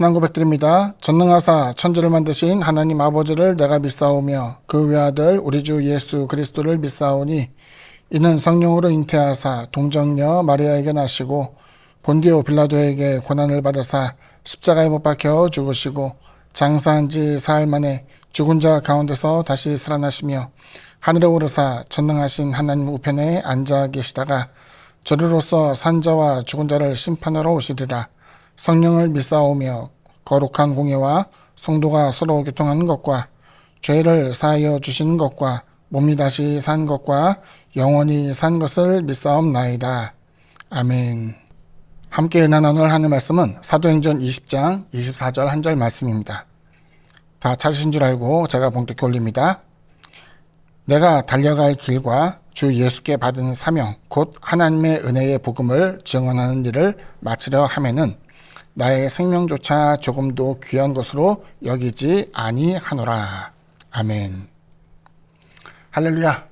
신앙 고백드립니다. 전능하사 천지를 만드신 하나님 아버지를 내가 믿사오며 그 외아들 우리 주 예수 그리스도를 믿사오니 이는 성령으로 잉태하사 동정녀 마리아에게 나시고 본디오 빌라도에게 고난을 받으사 십자가에 못 박혀 죽으시고 장사한 지 사흘 만에 죽은 자 가운데서 다시 살아나시며 하늘에 오르사 전능하신 하나님 우편에 앉아 계시다가 저리로서 산자와 죽은 자를 심판하러 오시리라. 성령을 믿사오며 거룩한 공예와 성도가 서로 교통하는 것과 죄를 사하여 주시는 것과 몸이 다시 산 것과 영원히 산 것을 믿사옵나이다. 아멘. 함께 은혜 나눌 하는 말씀은 사도행전 20장 24절 한 절 말씀입니다. 다 찾으신 줄 알고 제가 봉독해 올립니다. 내가 달려갈 길과 주 예수께 받은 사명 곧 하나님의 은혜의 복음을 증언하는 일을 마치려 하면은 나의 생명조차 조금도 귀한 것으로 여기지 아니하노라. 아멘. 할렐루야.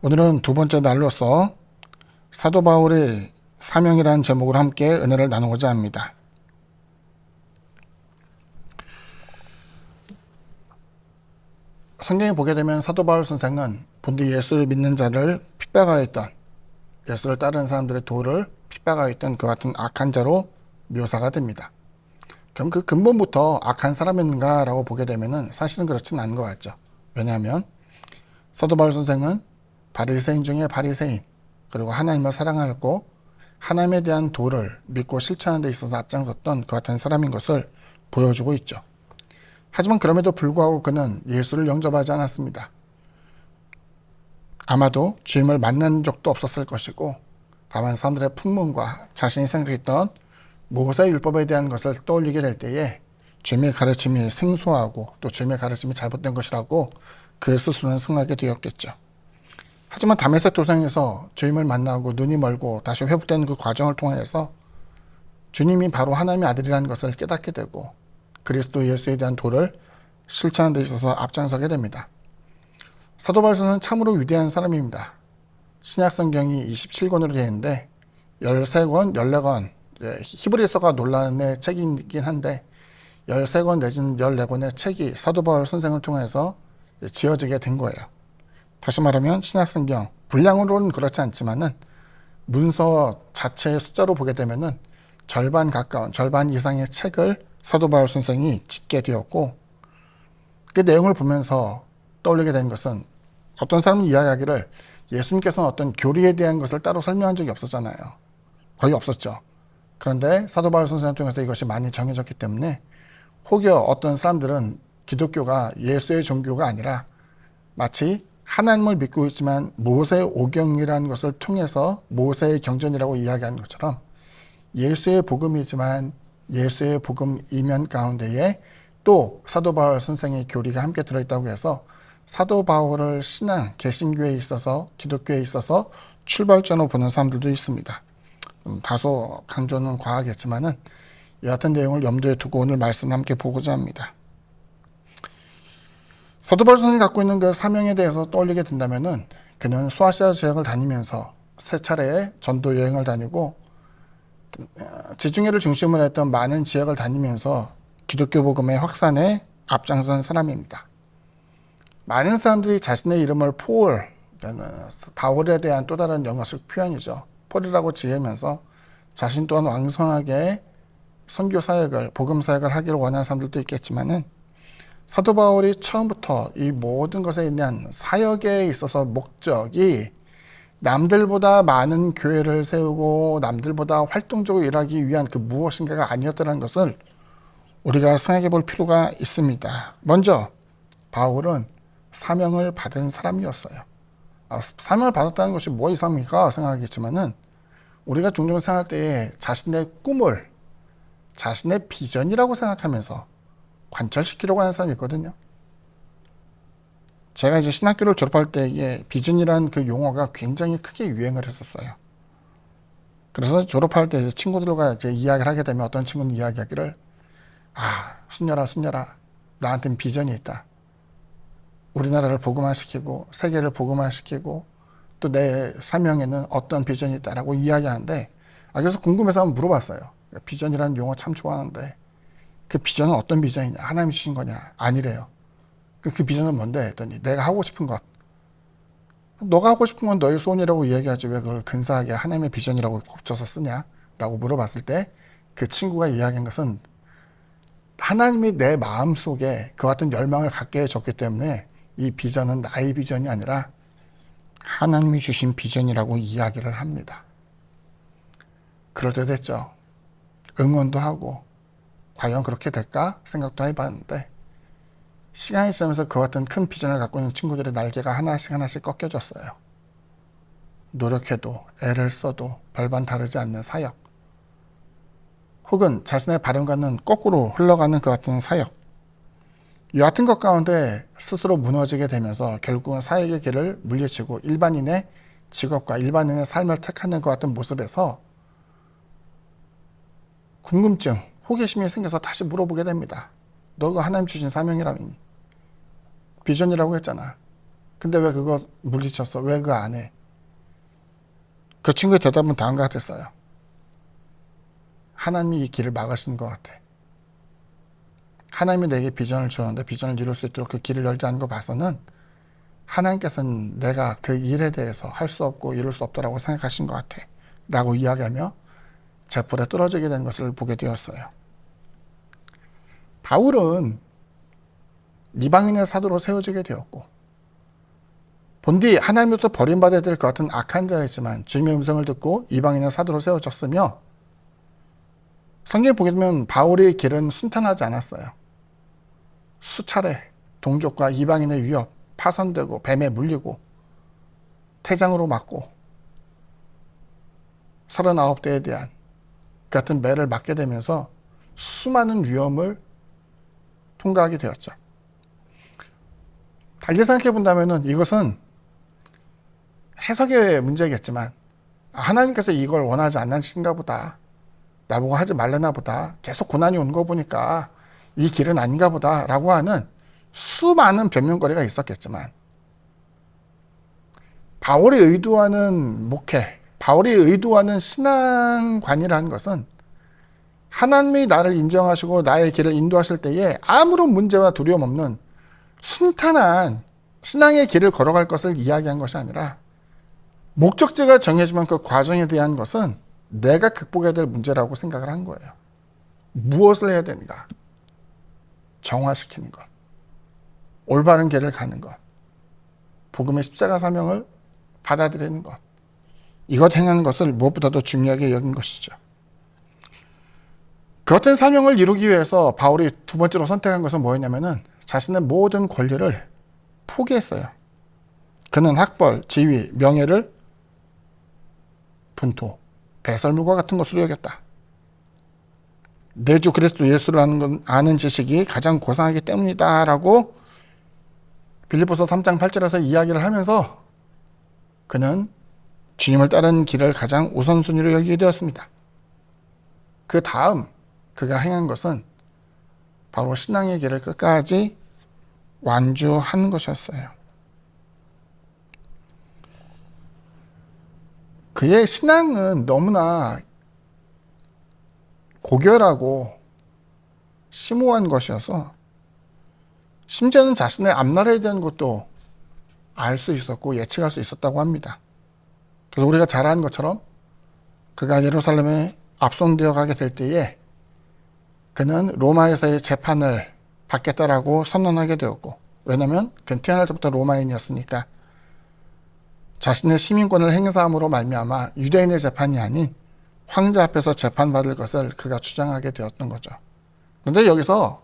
오늘은 두 번째 날로서 사도 바울의 사명이라는 제목으로 함께 은혜를 나누고자 합니다. 성경에 보게 되면 사도 바울 선생은 본디 예수를 믿는 자를 핍박하였던, 예수를 따르는 사람들의 도를 핍박하였던 그 같은 악한 자로 묘사가 됩니다. 그럼 그 근본부터 악한 사람인가 라고 보게 되면 사실은 그렇지는 않은 것 같죠. 왜냐하면 사도 바울 선생은 바리새인 중에 바리새인, 그리고 하나님을 사랑하였고 하나님에 대한 도를 믿고 실천하는 데 있어서 앞장섰던 그 같은 사람인 것을 보여주고 있죠. 하지만 그럼에도 불구하고 그는 예수를 영접하지 않았습니다. 아마도 주님을 만난 적도 없었을 것이고 다만 사람들의 풍문과 자신이 생각했던 모세 율법에 대한 것을 떠올리게 될 때에 주님의 가르침이 생소하고 또 주님의 가르침이 잘못된 것이라고 그 스스로는 생각하게 되었겠죠. 하지만 다메섹 도상에서 주님을 만나고 눈이 멀고 다시 회복되는 그 과정을 통해서 주님이 바로 하나님의 아들이라는 것을 깨닫게 되고 그리스도 예수에 대한 도를 실천하는 데 있어서 앞장서게 됩니다. 사도 바울은 참으로 위대한 사람입니다. 신약 성경이 27권으로 되어 있는데 13권, 14권, 히브리서가 논란의 책이긴 한데 13권 내지는 14권의 책이 사도 바울 선생을 통해서 지어지게 된 거예요. 다시 말하면 신약 성경 분량으로는 그렇지 않지만은 문서 자체의 숫자로 보게 되면은 절반 가까운, 절반 이상의 책을 사도 바울 선생이 짓게 되었고 그 내용을 보면서 떠올리게 된 것은 어떤 사람은 이야기하기를 예수님께서는 어떤 교리에 대한 것을 따로 설명한 적이 없었잖아요. 거의 없었죠. 그런데 사도 바울 선생을 통해서 이것이 많이 정해졌기 때문에 혹여 어떤 사람들은 기독교가 예수의 종교가 아니라 마치 하나님을 믿고 있지만 모세 오경이라는 것을 통해서 모세의 경전이라고 이야기하는 것처럼 예수의 복음이지만 예수의 복음 이면 가운데에 또 사도 바울 선생의 교리가 함께 들어있다고 해서 사도 바울을 신앙, 개신교에 있어서 기독교에 있어서 출발점으로 보는 사람들도 있습니다. 다소 강조는 과하겠지만은 여하튼 내용을 염두에 두고 오늘 말씀을 함께 보고자 합니다. 사도 바울 선생이 갖고 있는 그 사명에 대해서 떠올리게 된다면은 그는 소아시아 지역을 다니면서 세 차례의 전도 여행을 다니고 지중해를 중심으로 했던 많은 지역을 다니면서 기독교 복음의 확산에 앞장선 사람입니다. 많은 사람들이 자신의 이름을 폴, 바울에 대한 또 다른 영어식 표현이죠. 폴이라고 지으면서 자신 또한 왕성하게 선교 사역을, 복음 사역을 하기를 원하는 사람들도 있겠지만은 사도 바울이 처음부터 이 모든 것에 대한 사역에 있어서 목적이 남들보다 많은 교회를 세우고 남들보다 활동적으로 일하기 위한 그 무엇인가가 아니었다는 것을 우리가 생각해 볼 필요가 있습니다. 먼저 바울은 사명을 받은 사람이었어요. 사명을 받았다는 것이 뭐 이상입니까 생각하겠지만은 우리가 종종 생각할 때에 자신의 꿈을 자신의 비전이라고 생각하면서 관철시키려고 하는 사람이 있거든요. 제가 이제 신학교를 졸업할 때에 비전이라는 그 용어가 굉장히 크게 유행을 했었어요. 그래서 졸업할 때 이제 친구들과 이제 이야기를 하게 되면 어떤 친구는 이야기하기를 순녀라 나한테는 비전이 있다. 우리나라를 복음화시키고 세계를 복음화시키고 또 내 사명에는 어떤 비전이 있다라고 이야기하는데 그래서 궁금해서 한번 물어봤어요. 비전이라는 용어 참 좋아하는데 그 비전은 어떤 비전이냐? 하나님이 주신 거냐? 아니래요. 그 비전은 뭔데? 했더니 내가 하고 싶은 것. 너가 하고 싶은 건 너의 소원이라고 이야기하지 왜 그걸 근사하게 하나님의 비전이라고 곱쳐서 쓰냐? 라고 물어봤을 때 그 친구가 이야기한 것은 하나님이 내 마음속에 그와 같은 열망을 갖게 해줬기 때문에 이 비전은 나의 비전이 아니라 하나님이 주신 비전이라고 이야기를 합니다. 그럴 때 됐죠. 응원도 하고 과연 그렇게 될까 생각도 해봤는데 시간이 지나면서 그와 같은 큰 비전을 갖고 있는 친구들의 날개가 하나씩 하나씩 꺾여졌어요. 노력해도 애를 써도 별반 다르지 않는 사역, 혹은 자신의 바람과는 거꾸로 흘러가는 그 같은 사역, 이 같은 것 가운데 스스로 무너지게 되면서 결국은 사역의 길을 물리치고 일반인의 직업과 일반인의 삶을 택하는 것 같은 모습에서 궁금증, 호기심이 생겨서 다시 물어보게 됩니다. 너가 하나님 주신 사명이라니, 비전이라고 했잖아. 근데 왜 그거 물리쳤어? 왜 그거 안 해? 그 친구의 대답은 다음과 같았어요. 하나님이 이 길을 막으시는 것 같아. 하나님이 내게 비전을 주었는데 비전을 이룰 수 있도록 그 길을 열지 않은 거 봐서는 하나님께서는 내가 그 일에 대해서 할 수 없고 이룰 수 없다라고 생각하신 것 같아. 라고 이야기하며 제풀에 떨어지게 된 것을 보게 되었어요. 바울은 이방인의 사도로 세워지게 되었고 본디 하나님으로부터 버림받아야 될 것 같은 악한 자였지만 주님의 음성을 듣고 이방인의 사도로 세워졌으며 성경에 보게 되면 바울의 길은 순탄하지 않았어요. 수차례 동족과 이방인의 위협, 파손되고 뱀에 물리고 태장으로 맞고 39대에 대한 그 같은 매를 맞게 되면서 수많은 위험을 통과하게 되었죠. 달리 생각해 본다면 이것은 해석의 문제겠지만 하나님께서 이걸 원하지 않으신가 보다, 나보고 하지 말라나 보다, 계속 고난이 온 거 보니까 이 길은 아닌가 보다 라고 하는 수많은 변명거리가 있었겠지만 바울이 의도하는 목회, 바울이 의도하는 신앙관이라는 것은 하나님이 나를 인정하시고 나의 길을 인도하실 때에 아무런 문제와 두려움 없는 순탄한 신앙의 길을 걸어갈 것을 이야기한 것이 아니라 목적지가 정해지면 그 과정에 대한 것은 내가 극복해야 될 문제라고 생각을 한 거예요. 무엇을 해야 되는가? 정화시키는 것, 올바른 길을 가는 것, 복음의 십자가 사명을 받아들이는 것, 이것 행하는 것을 무엇보다도 중요하게 여긴 것이죠. 그 같은 사명을 이루기 위해서 바울이 두 번째로 선택한 것은 뭐였냐면은 자신의 모든 권리를 포기했어요. 그는 학벌, 지위, 명예를 분토, 배설물과 같은 것으로 여겼다. 내 주 그리스도 예수를 아는 지식이 가장 고상하기 때문이다 라고 빌립보서 3장 8절에서 이야기를 하면서 그는 주님을 따르는 길을 가장 우선순위로 여기게 되었습니다. 그 다음 그가 행한 것은 바로 신앙의 길을 끝까지 완주하는 것이었어요. 그의 신앙은 너무나 고결하고 심오한 것이어서 심지어는 자신의 앞나라에 대한 것도 알 수 있었고 예측할 수 있었다고 합니다. 그래서 우리가 잘 아는 것처럼 그가 예루살렘에 압송되어 가게 될 때에 그는 로마에서의 재판을 받겠다라고 선언하게 되었고, 왜냐하면 그는 태어날 때부터 로마인이었으니까 자신의 시민권을 행사함으로 말미암아 유대인의 재판이 아닌 황제 앞에서 재판받을 것을 그가 주장하게 되었던 거죠. 그런데 여기서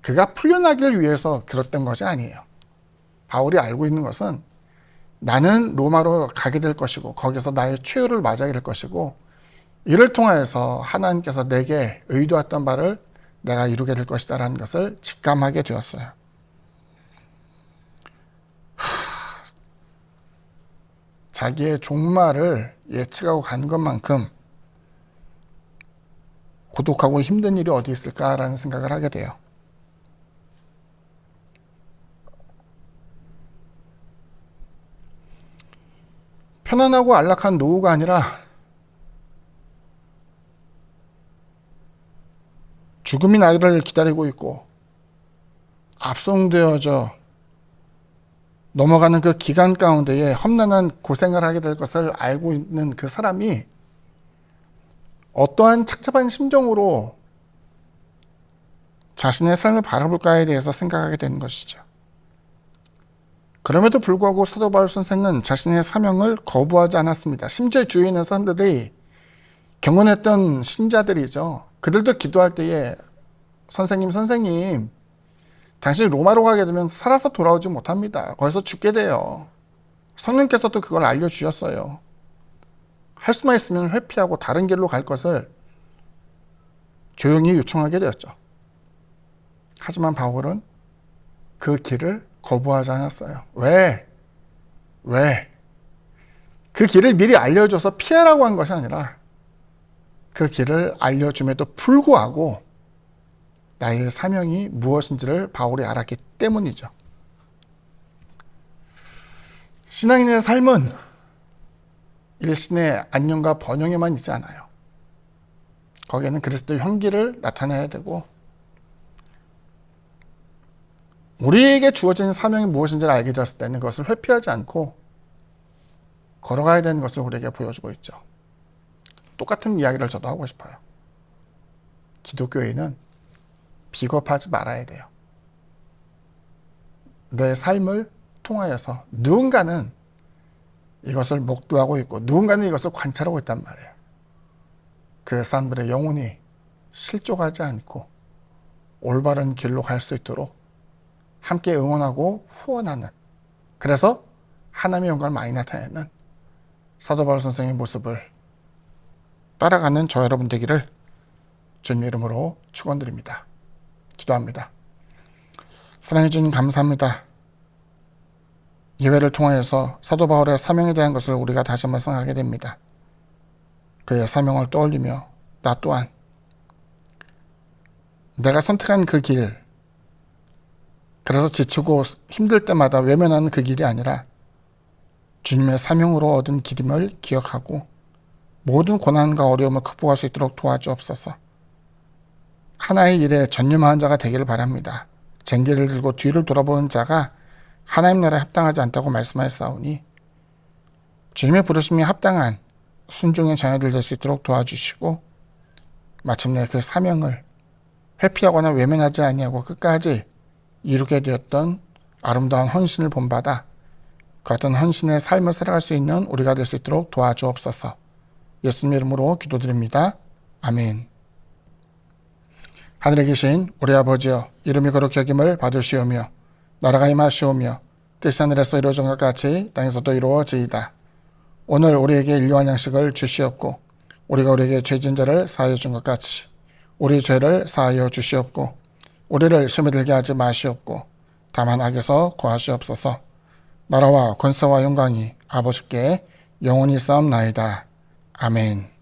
그가 풀려나기를 위해서 그랬던 것이 아니에요. 바울이 알고 있는 것은 나는 로마로 가게 될 것이고 거기서 나의 최후를 맞이하게 될 것이고 이를 통하여서 하나님께서 내게 의도했던 바를 내가 이루게 될 것이다 라는 것을 직감하게 되었어요. 자기의 종말을 예측하고 가는 것만큼 고독하고 힘든 일이 어디 있을까라는 생각을 하게 돼요. 편안하고 안락한 노후가 아니라 죽음이 나를 기다리고 있고 압송되어져 넘어가는 그 기간 가운데에 험난한 고생을 하게 될 것을 알고 있는 그 사람이 어떠한 착잡한 심정으로 자신의 삶을 바라볼까에 대해서 생각하게 되는 것이죠. 그럼에도 불구하고 사도 바울 선생은 자신의 사명을 거부하지 않았습니다. 심지어 주위에 있는 사람들이 경건했던 신자들이죠. 그들도 기도할 때에 선생님 당신이 로마로 가게 되면 살아서 돌아오지 못합니다. 거기서 죽게 돼요. 성령께서도 그걸 알려주셨어요. 할 수만 있으면 회피하고 다른 길로 갈 것을 조용히 요청하게 되었죠. 하지만 바울은 그 길을 거부하지 않았어요. 왜? 그 길을 미리 알려줘서 피하라고 한 것이 아니라 그 길을 알려줌에도 불구하고 나의 사명이 무엇인지를 바울이 알았기 때문이죠. 신앙인의 삶은 일신의 안녕과 번영에만 있지 않아요. 거기에는 그리스도의 향기를 나타내야 되고 우리에게 주어진 사명이 무엇인지를 알게 되었을 때는 그것을 회피하지 않고 걸어가야 되는 것을 우리에게 보여주고 있죠. 똑같은 이야기를 저도 하고 싶어요. 기독교인은 비겁하지 말아야 돼요. 내 삶을 통하여서 누군가는 이것을 목도하고 있고 누군가는 이것을 관찰하고 있단 말이에요. 그 사람들의 영혼이 실족하지 않고 올바른 길로 갈 수 있도록 함께 응원하고 후원하는, 그래서 하나님의 영광을 많이 나타내는 사도 바울 선생의 모습을 따라가는 저 여러분 되기를 주님 이름으로 축원드립니다. 기도합니다. 사랑해 주님 감사합니다. 예배를 통하여서 사도 바울의 사명에 대한 것을 우리가 다시 한번 생각하게 됩니다. 그의 사명을 떠올리며 나 또한 내가 선택한 그 길, 그래서 지치고 힘들 때마다 외면하는 그 길이 아니라 주님의 사명으로 얻은 길임을 기억하고 모든 고난과 어려움을 극복할 수 있도록 도와주옵소서. 하나의 일에 전념한 자가 되기를 바랍니다. 쟁기를 들고 뒤를 돌아보는 자가 하나님 나라에 합당하지 않다고 말씀하였사오니 주님의 부르심이 합당한 순종의 자녀들 될 수 있도록 도와주시고 마침내 그 사명을 회피하거나 외면하지 아니하고 끝까지 이루게 되었던 아름다운 헌신을 본받아 그 어떤 헌신의 삶을 살아갈 수 있는 우리가 될 수 있도록 도와주옵소서. 예수님 이름으로 기도드립니다. 아멘. 하늘에 계신 우리 아버지여, 이름이 거룩히 여김을 받으시오며 나라가 임하시오며 뜻이 하늘에서 이루어진 것 같이 땅에서도 이루어지이다. 오늘 우리에게 일용할 양식을 주시옵고 우리가 우리에게 죄진 자를 사하여 준 것 같이 우리 죄를 사하여 주시옵고 우리를 시험에 들게 하지 마시옵고 다만 악에서 구하시옵소서. 나라와 권세와 영광이 아버지께 영원히 싸움나이다. 아멘.